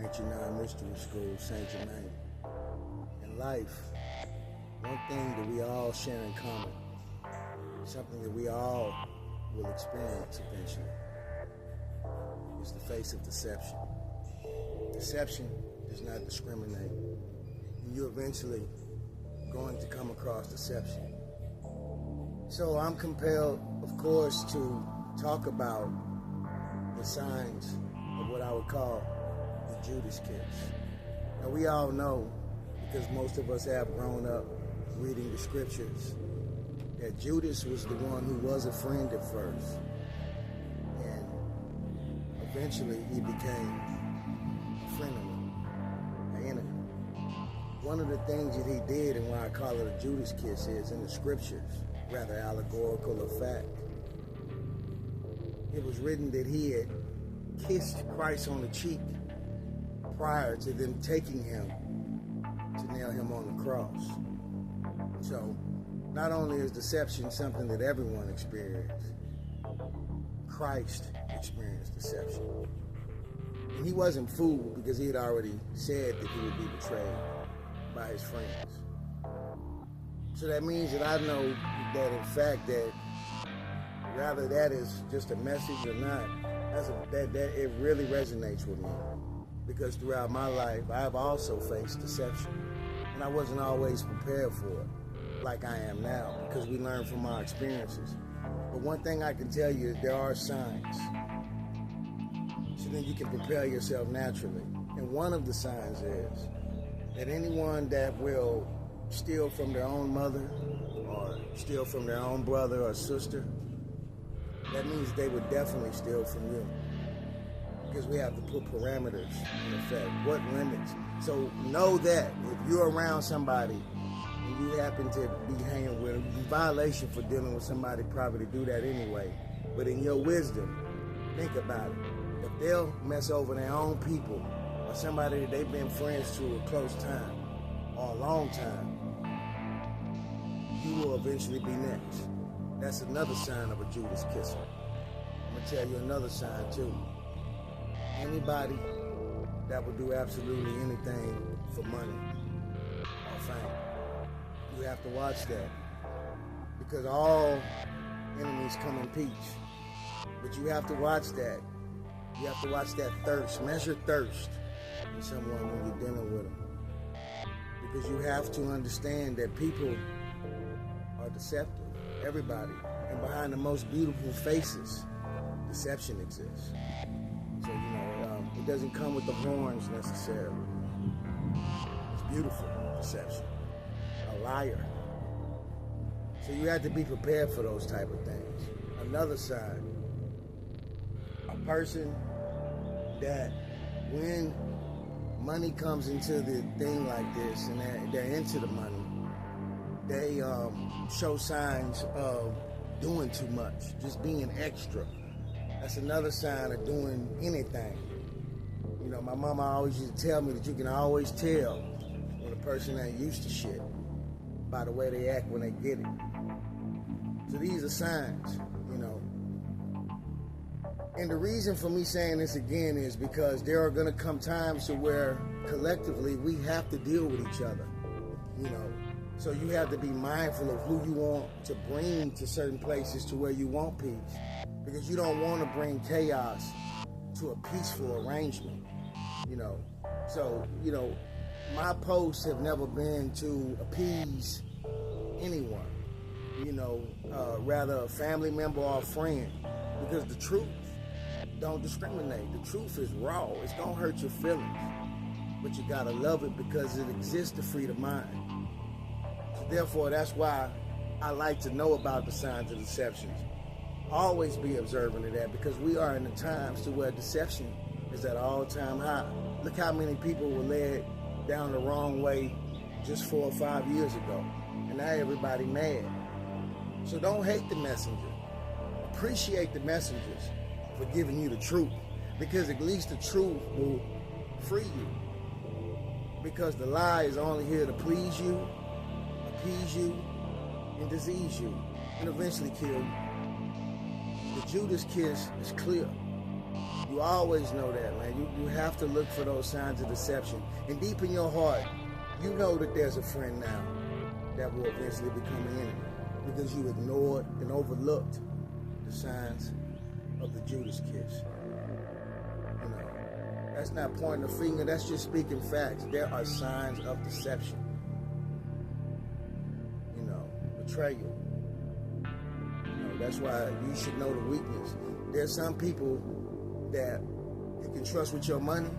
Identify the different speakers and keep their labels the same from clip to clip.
Speaker 1: Ancient Non-Mystery School, Saint Germain. In life, one thing that we all share in common, something that we all will experience eventually, is the face of deception. Deception does not discriminate, and you're eventually going to come across deception. So I'm compelled, of course, to talk about the signs of what I would call the Judas Kiss. Now, we all know, because most of us have grown up reading the scriptures, that Judas was the one who was a friend at first, and eventually he became a frenemy, an enemy. One of the things that he did, and why I call it a Judas Kiss, is in the scriptures, rather allegorical or fact. It was written that he had kissed Christ on the cheek prior to them taking him to nail him on the cross. So, not only is deception something that everyone experiences, Christ experienced deception. And he wasn't fooled because he had already said that he would be betrayed by his friends. So that means that I know that in fact that rather that is just a message or not, that it really resonates with me. Because throughout my life, I have also faced deception. And I wasn't always prepared for it like I am now, because we learn from our experiences. But one thing I can tell you is there are signs. So then you can prepare yourself naturally. And one of the signs is that anyone that will steal from their own mother or steal from their own brother or sister, that means they would definitely steal from you. Because we have to put parameters in effect. What limits? So know that if you're around somebody and you happen to be hanging with them, it's a violation for dealing with somebody probably to do that anyway. But in your wisdom, think about it. If they'll mess over their own people or somebody that they've been friends to a close time or a long time, you will eventually be next. That's another sign of a Judas kisser. I'm going to tell you another sign too. Anybody that will do absolutely anything for money or fame, you have to watch that. Because all enemies come in peace. But you have to watch that. You have to watch that thirst. Measure thirst in someone when you're dealing with them. Because you have to understand that people are deceptive. Everybody. And behind the most beautiful faces, deception exists. So, it doesn't come with the horns necessarily. It's beautiful deception. A liar. So you have to be prepared for those type of things. Another sign, a person that when money comes into the thing like this and they're into the money, they show signs of doing too much, just being extra. That's another sign of doing anything. My mama always used to tell me that you can always tell when a person ain't used to shit by the way they act when they get it. So these are signs, And the reason for me saying this again is because there are going to come times to where collectively we have to deal with each other, So you have to be mindful of who you want to bring to certain places to where you want peace. Because you don't want to bring chaos to a peaceful arrangement, So, my posts have never been to appease anyone, rather a family member or a friend. Because the truth don't discriminate. The truth is raw. It's going to hurt your feelings. But you got to love it because it exists to free the mind. So therefore, that's why I like to know about the signs of deceptions. Always be observant of that because we are in the times to where deception is at an all-time high. Look how many people were led down the wrong way just 4 or 5 years ago. And now everybody mad. So don't hate the messenger. Appreciate the messengers for giving you the truth. Because at least the truth will free you. Because the lie is only here to please you, appease you, and disease you, and eventually kill you. The Judas Kiss is clear. You always know that, man. You have to look for those signs of deception. And deep in your heart, you know that there's a friend now that will eventually become an enemy because you ignored and overlooked the signs of the Judas Kiss. You know, that's not pointing a finger. That's just speaking facts. There are signs of deception. You know, betrayal. You know, that's why you should know the weakness. There's some people that you can trust with your money,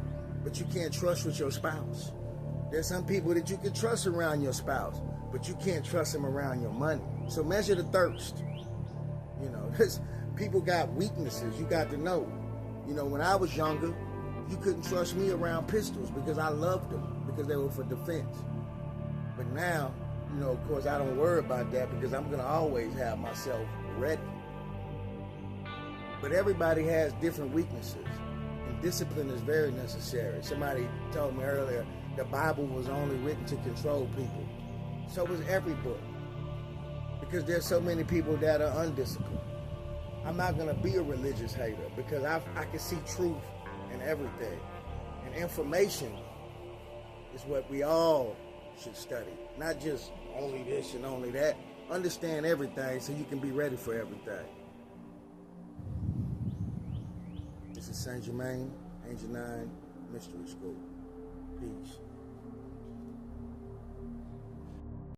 Speaker 1: but you can't trust with your spouse. There's some people that you can trust around your spouse, but you can't trust them around your money. So measure the thirst. You know, people got weaknesses. You got to know. You know, when I was younger, you couldn't trust me around pistols because I loved them, because they were for defense. But now, you know, of course, I don't worry about that because I'm going to always have myself ready. But everybody has different weaknesses, and discipline is very necessary. Somebody told me earlier the Bible was only written to control people. So was every book, because there's so many people that are undisciplined. I'm not going to be a religious hater because I can see truth in everything. And information is what we all should study, not just only this and only that. Understand everything so you can be ready for everything. This is Saint Germain, Angel 9 Mystery School. Peace.